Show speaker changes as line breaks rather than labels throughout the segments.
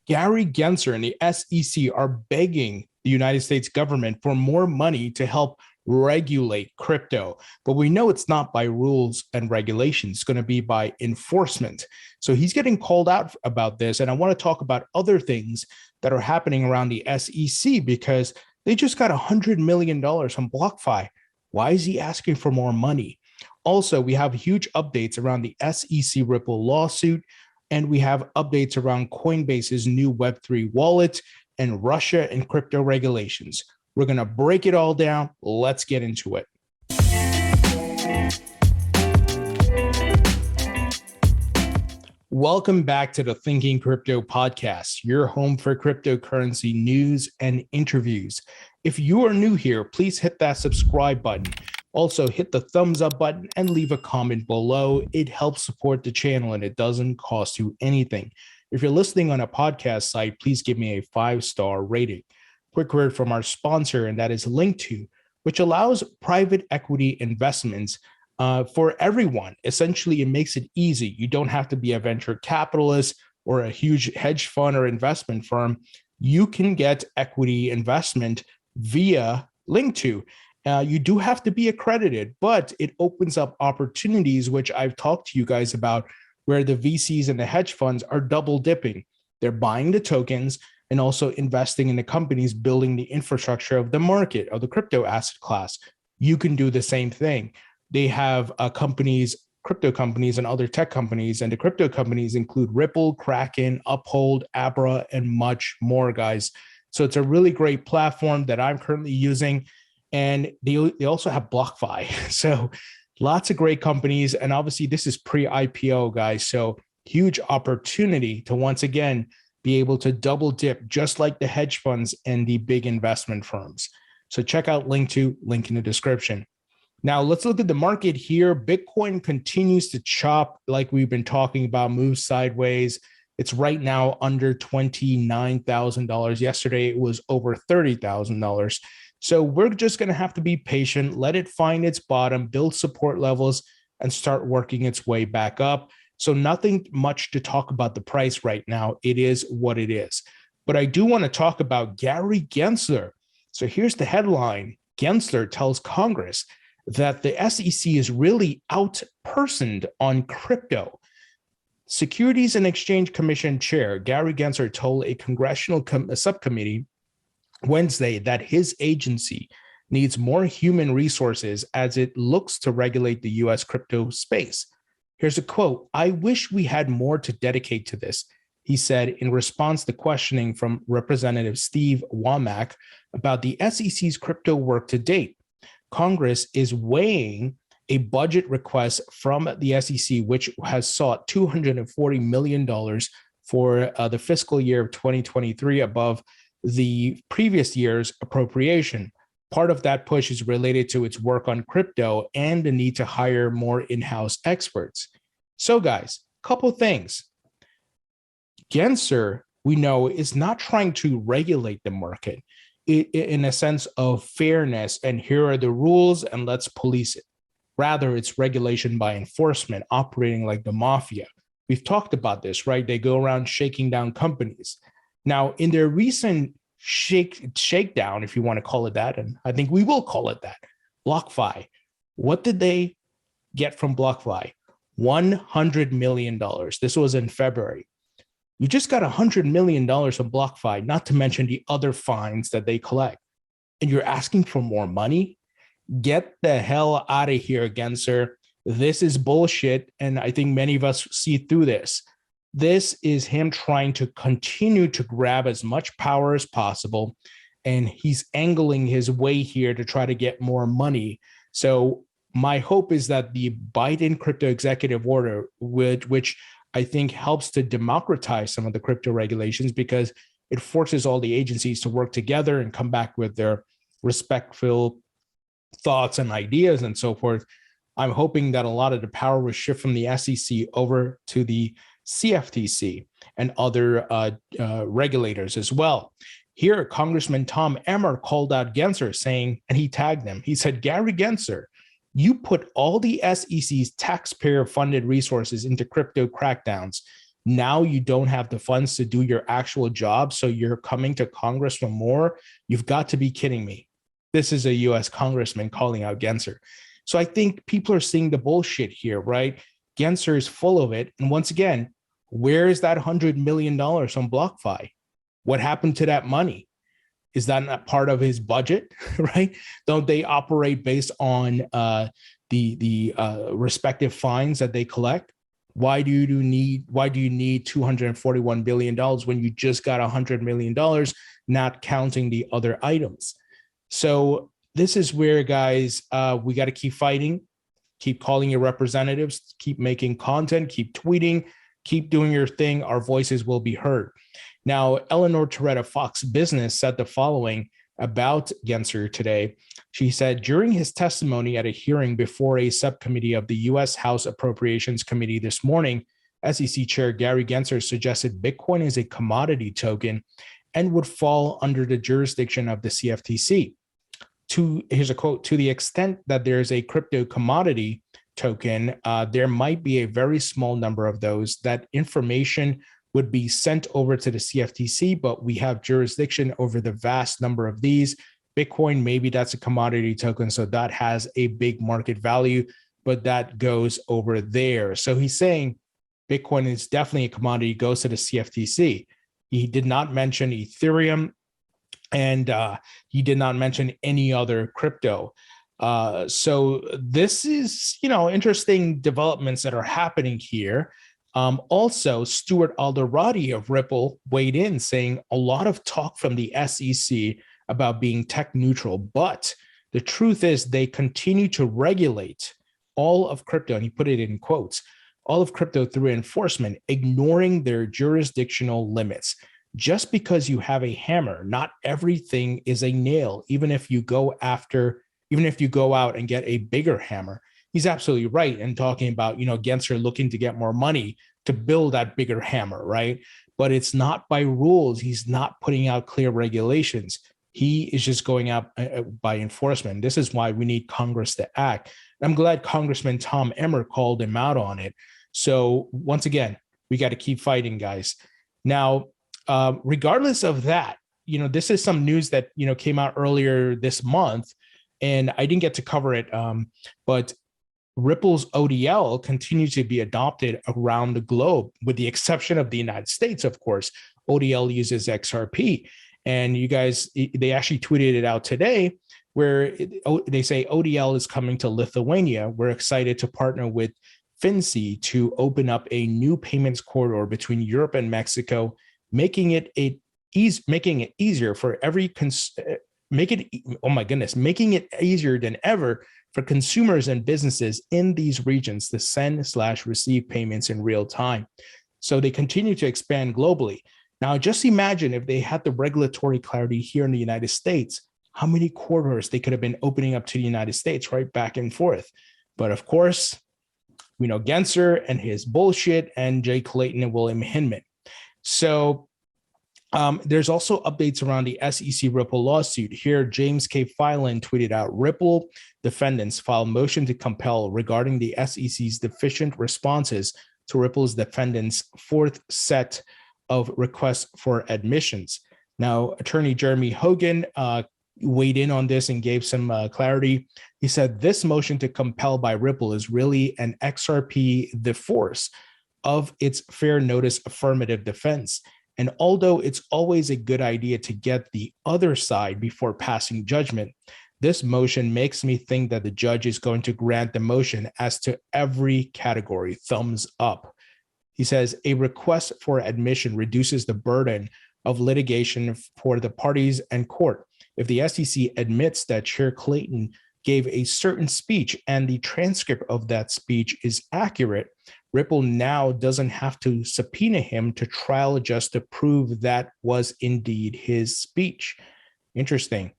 Gary Gensler and the SEC are begging the United States government for more money to help regulate crypto. But we know it's not by rules and regulations, it's going to be by enforcement. So he's getting called out about this. And I want to talk about other things that are happening around the SEC because they just got $100 million from BlockFi. Why is he asking for more money? Also, we have huge updates around the SEC Ripple lawsuit, and we have updates around Coinbase's new Web3 wallet and Russia and crypto regulations. We're going to break it all down. Let's get into it. Welcome back to the Thinking Crypto podcast, your home for cryptocurrency news and interviews. If you are new here, please hit that subscribe button. Also, hit the thumbs up button and leave a comment below. It helps support the channel and it doesn't cost you anything. If you're listening on a podcast site, please give me a 5-star rating. Quick word from our sponsor, and that is Linkto, which allows private equity investments for everyone. Essentially, it makes it easy. You don't have to be a venture capitalist or a huge hedge fund or investment firm. You can get equity investment via Linkto. You do have to be accredited, but it opens up opportunities, which I've talked to you guys about, where the VCs and the hedge funds are double dipping. They're buying the tokens and also investing in the companies building the infrastructure of the market, of the crypto asset class. You can do the same thing. They have companies, crypto companies and other tech companies, and the crypto companies include Ripple, Kraken, Uphold, Abra, and much more, guys. So it's a really great platform that I'm currently using. And they also have BlockFi. So lots of great companies. And obviously this is pre-IPO, guys. So huge opportunity to once again be able to double dip, just like the hedge funds and the big investment firms. So check out Linkto, link in the description. Now let's look at the market here. Bitcoin continues to chop like we've been talking about, move sideways. It's right now under $29,000. Yesterday, it was over $30,000. So we're just going to have to be patient, let it find its bottom, build support levels, and start working its way back up. So nothing much to talk about the price right now. It is what it is. But I do want to talk about Gary Gensler. So here's the headline. Gensler tells Congress that the SEC is really outpersoned on crypto. Securities and Exchange Commission Chair Gary Gensler told a congressional subcommittee Wednesday that his agency needs more human resources as it looks to regulate the U.S. crypto space. Here's a quote: "I wish we had more to dedicate to this," he said in response to questioning from Representative Steve Womack about the SEC's crypto work to date. Congress is weighing a budget request from the SEC, which has sought $240 million for the fiscal year of 2023 above the previous year's appropriation. Part of that push is related to its work on crypto and the need to hire more in-house experts. So guys, couple things. Gensler, we know, is not trying to regulate the market in a sense of fairness and here are the rules and let's police it. Rather, it's regulation by enforcement, operating like the mafia. We've talked about this, right? They go around shaking down companies. Now, in their recent shakedown, if you want to call it that, and I think we will call it that, BlockFi, what did they get from BlockFi? $100 million. This was in February. You just got $100 million from BlockFi, not to mention the other fines that they collect. And you're asking for more money? Get the hell out of here, Gensler. This is bullshit. And I think many of us see through this. This is him trying to continue to grab as much power as possible. And he's angling his way here to try to get more money. So my hope is that the Biden crypto executive order, which I think helps to democratize some of the crypto regulations because it forces all the agencies to work together and come back with their respectful thoughts and ideas and so forth. I'm hoping that a lot of the power will shift from the SEC over to the CFTC and other regulators as well. Here, Congressman Tom Emmer called out Gensler saying, and he tagged him, he said, "Gary Gensler, you put all the SEC's taxpayer-funded resources into crypto crackdowns. Now you don't have the funds to do your actual job, so you're coming to Congress for more. You've got to be kidding me. This is a US congressman calling out Gensler. So I think people are seeing the bullshit here, right? Gensler is full of it. And once again, where is that $100 million on BlockFi? What happened to that money? Is that not part of his budget, right? Don't they operate based on the respective fines that they collect? Why do you need $241 billion when you just got $100 million, not counting the other items? So this is where, guys, we got to keep fighting, keep calling your representatives, keep making content, keep tweeting, keep doing your thing. Our voices will be heard. Now, Eleanor Toretta, Fox Business, said the following about Gensler today. She said, during his testimony at a hearing before a subcommittee of the U.S. House Appropriations Committee this morning, SEC Chair Gary Gensler suggested Bitcoin is a commodity token and would fall under the jurisdiction of the CFTC. Here's a quote, to the extent that there's a crypto commodity token, there might be a very small number of those. That information would be sent over to the CFTC, but we have jurisdiction over the vast number of these. Bitcoin, maybe that's a commodity token, so that has a big market value, but that goes over there. So he's saying Bitcoin is definitely a commodity, goes to the CFTC. He did not mention Ethereum, and he did not mention any other crypto. So this is, interesting developments that are happening here. Also, Stuart Alderati of Ripple weighed in, saying a lot of talk from the SEC about being tech neutral, but the truth is they continue to regulate all of crypto, and he put it in quotes, all of crypto through enforcement, ignoring their jurisdictional limits. Just because you have a hammer, not everything is a nail, even if you go out and get a bigger hammer. He's absolutely right in talking about, Gensler looking to get more money to build that bigger hammer, right? But it's not by rules. He's not putting out clear regulations. He is just going out by enforcement. This is why we need Congress to act. I'm glad Congressman Tom Emmer called him out on it. So once again, we got to keep fighting, guys. Now, regardless of that, this is some news that, came out earlier this month, and I didn't get to cover it, but Ripple's ODL continues to be adopted around the globe, with the exception of the United States, of course. ODL uses XRP. And you guys, they actually tweeted it out today, where they say ODL is coming to Lithuania. We're excited to partner with FinCEN to open up a new payments corridor between Europe and Mexico, making it easier for making it easier than ever for consumers and businesses in these regions to send/receive payments in real time. So they continue to expand globally. Now, just imagine if they had the regulatory clarity here in the United States, how many corridors they could have been opening up to the United States, right, back and forth. But of course, we know Gensler and his bullshit, and Jay Clayton and William Hinman. So there's also updates around the SEC Ripple lawsuit. Here, James K. Filan tweeted out, Ripple defendants filed motion to compel regarding the SEC's deficient responses to Ripple's defendants' fourth set of requests for admissions. Now, attorney Jeremy Hogan weighed in on this and gave some clarity. He said, this motion to compel by Ripple is really an XRP the force of its fair notice affirmative defense. And although it's always a good idea to get the other side before passing judgment, this motion makes me think that the judge is going to grant the motion as to every category, thumbs up. He says, a request for admission reduces the burden of litigation for the parties and court. If the SEC admits that Chair Clayton gave a certain speech and the transcript of that speech is accurate, Ripple now doesn't have to subpoena him to trial just to prove that was indeed his speech. Interesting.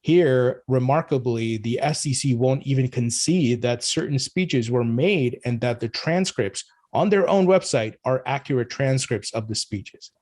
Here, remarkably, the SEC won't even concede that certain speeches were made and that the transcripts on their own website are accurate transcripts of the speeches.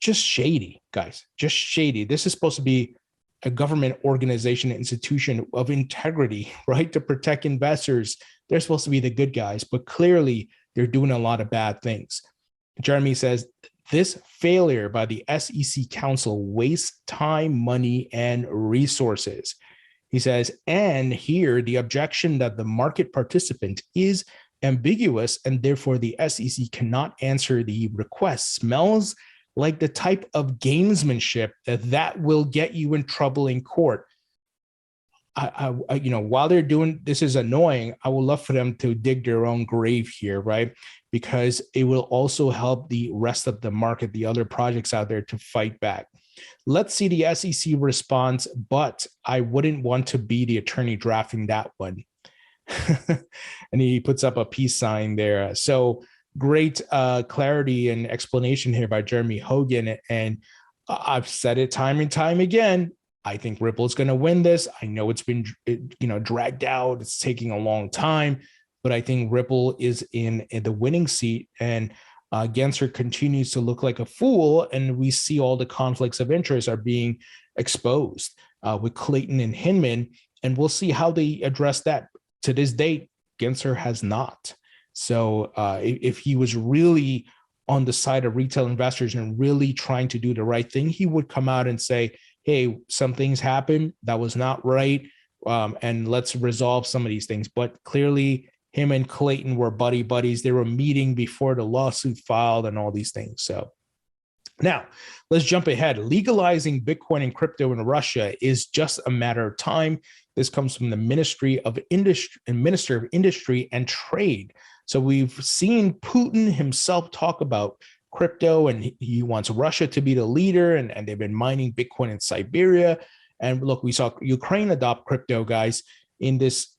Just shady, guys, just shady. This is supposed to be a government organization, institution of integrity, right? To protect investors. They're supposed to be the good guys, but clearly they're doing a lot of bad things. Jeremy says, this failure by the SEC Council wastes time, money, and resources. He says, and here the objection that the market participant is ambiguous and therefore the SEC cannot answer the request smells like the type of gamesmanship that will get you in trouble in court. While they're doing this is annoying, I would love for them to dig their own grave here, right? Because it will also help the rest of the market, the other projects out there, to fight back. Let's see the SEC response, but I wouldn't want to be the attorney drafting that one. And he puts up a peace sign there. So great clarity and explanation here by Jeremy Hogan. And I've said it time and time again. I think Ripple is going to win this. I know it's been, dragged out. It's taking a long time, but I think Ripple is in the winning seat. And Gensler continues to look like a fool, and we see all the conflicts of interest are being exposed with Clayton and Hinman, and we'll see how they address that. To this date, Gensler has not. So if he was really on the side of retail investors and really trying to do the right thing, he would come out and say, hey, some things happened that was not right, and let's resolve some of these things. But clearly, him and Clayton were buddies. They were meeting before the lawsuit filed and all these things. So now let's jump ahead. Legalizing Bitcoin and crypto in Russia is just a matter of time. This comes from the Minister of Industry and Trade. So we've seen Putin himself talk about crypto, and he wants Russia to be the leader, and they've been mining Bitcoin in Siberia. And look, we saw Ukraine adopt crypto, guys, in this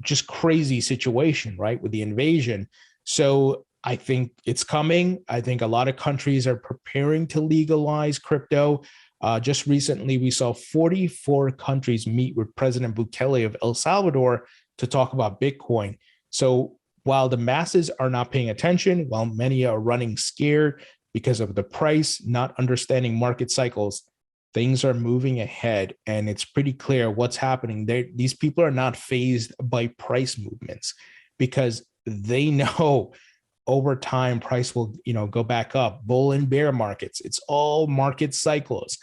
just crazy situation, right, with the invasion. So I think it's coming. I think a lot of countries are preparing to legalize crypto. Just recently, we saw 44 countries meet with President Bukele of El Salvador to talk about Bitcoin. So while the masses are not paying attention, while many are running scared because of the price, not understanding market cycles, things are moving ahead, and it's pretty clear what's happening. These people are not fazed by price movements because they know over time price will, go back up. Bull and bear markets, it's all market cycles,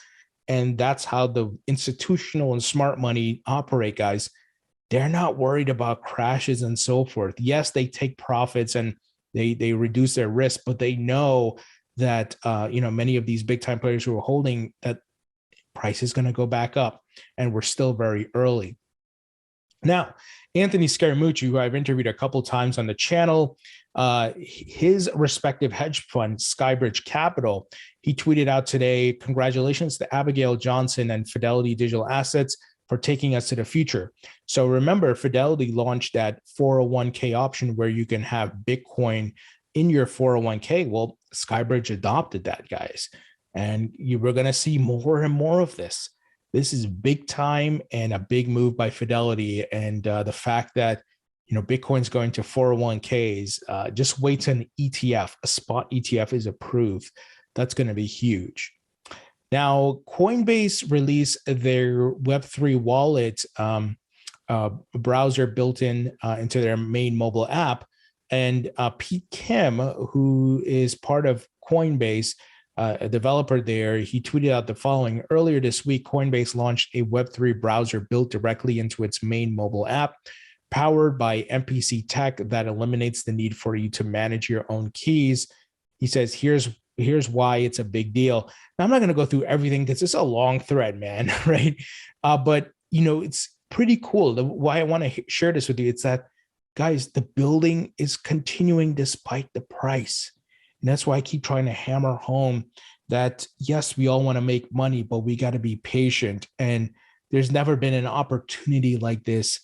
and that's how the institutional and smart money operate, guys. They're not worried about crashes and so forth. Yes, they take profits and they reduce their risk, but they know that many of these big time players who are holding that price is going to go back up, and we're still very early. Now, Anthony Scaramucci, who I've interviewed a couple times on the channel, his respective hedge fund, Skybridge Capital, he tweeted out today, congratulations to Abigail Johnson and Fidelity Digital Assets for taking us to the future. So remember, Fidelity launched that 401k option where you can have Bitcoin in your 401k. Well, Skybridge adopted that, guys. And we're going to see more and more of this. This is big time and a big move by Fidelity. And the fact that, Bitcoin's going to 401ks, just wait till an ETF, a spot ETF is approved. That's going to be huge. Now, Coinbase released their Web3 wallet browser built into their main mobile app. And Pete Kim, who is part of Coinbase, a developer there, he tweeted out the following. Earlier this week, Coinbase launched a Web3 browser built directly into its main mobile app, powered by MPC tech that eliminates the need for you to manage your own keys. He says, here's why it's a big deal. Now, I'm not going to go through everything because it's a long thread, man, right? But, it's pretty cool. Why I want to share this with you, it's that, guys, the building is continuing despite the price. And that's why I keep trying to hammer home that, yes, we all want to make money, but we got to be patient. And there's never been an opportunity like this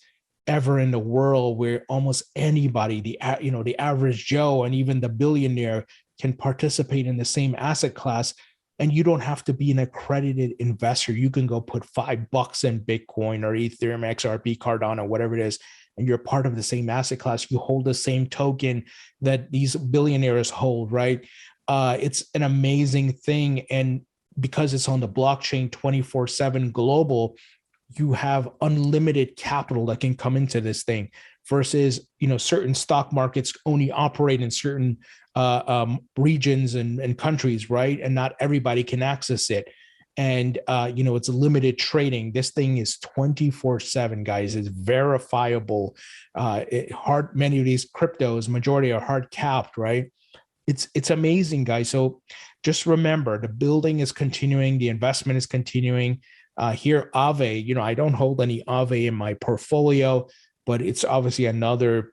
ever in the world where almost anybody, the average Joe and even the billionaire can participate in the same asset class. And you don't have to be an accredited investor. You can go put $5 in Bitcoin or Ethereum, XRP, Cardano, whatever it is, and you're part of the same asset class. You hold the same token that these billionaires hold, right? It's an amazing thing. And because it's on the blockchain 24/7 global, you have unlimited capital that can come into this thing versus, certain stock markets only operate in certain regions and countries, right? And not everybody can access it. And, it's limited trading. This thing is 24/7, guys. It's verifiable. Many of these cryptos, majority are hard capped, right? It's amazing, guys. So just remember, the building is continuing, the investment is continuing. Here, Aave, I don't hold any Aave in my portfolio, but it's obviously another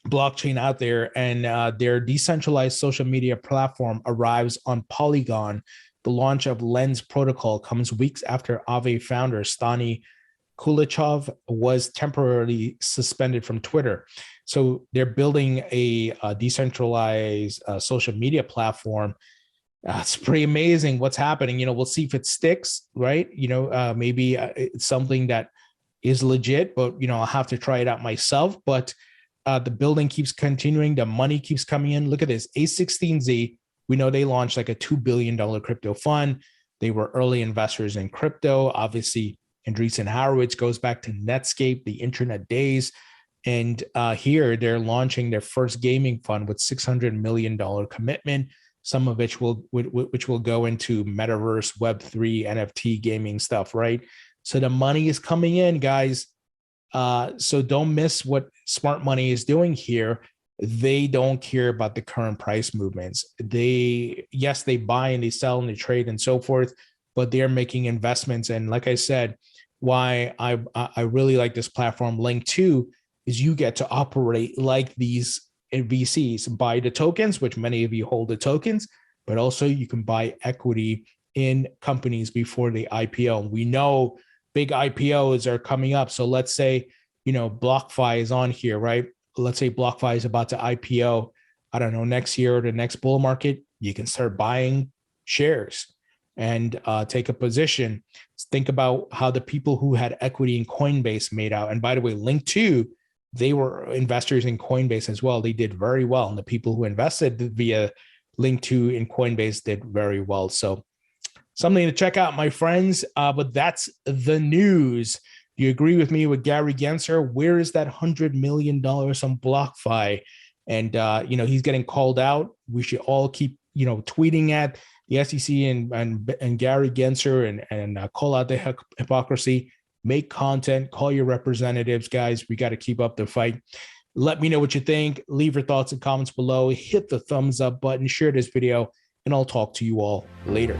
blockchain out there, and their decentralized social media platform arrives on Polygon. The launch of Lens protocol comes weeks after Aave founder Stani Kulichov was temporarily suspended from Twitter. So they're building a decentralized social media platform. It's pretty amazing what's happening. We'll see if it sticks, right? Maybe it's something that is legit, but I'll have to try it out myself. But the building keeps continuing. The money keeps coming in. Look at this, A16Z. We know they launched like a $2 billion crypto fund. They were early investors in crypto. Obviously, Andreessen Horowitz goes back to Netscape, the internet days. And here they're launching their first gaming fund with $600 million commitment, some of which will go into Metaverse, Web3, NFT gaming stuff, right? So the money is coming in, guys. So don't miss what smart money is doing here. They don't care about the current price movements. They buy and they sell and they trade and so forth, but they're making investments. And like I said, why I really like this platform, Link 2, is you get to operate like these VCs, buy the tokens, which many of you hold the tokens, but also you can buy equity in companies before they IPO. We know big IPOs are coming up. So let's say, BlockFi is on here, right? Let's say BlockFi is about to IPO, I don't know, next year or the next bull market. You can start buying shares and take a position. Think about how the people who had equity in Coinbase made out. And by the way, Link 2, they were investors in Coinbase as well. They did very well. And the people who invested via Link 2 in Coinbase did very well. So something to check out, my friends. But that's the news. Do you agree with me with Gary Gensler? Where is that $100 million on BlockFi? And, he's getting called out. We should all keep, tweeting at the SEC and Gary Gensler and call out the hypocrisy. Make content, call your representatives, guys. We got to keep up the fight. Let me know what you think. Leave your thoughts and comments below. Hit the thumbs up button, share this video, and I'll talk to you all later.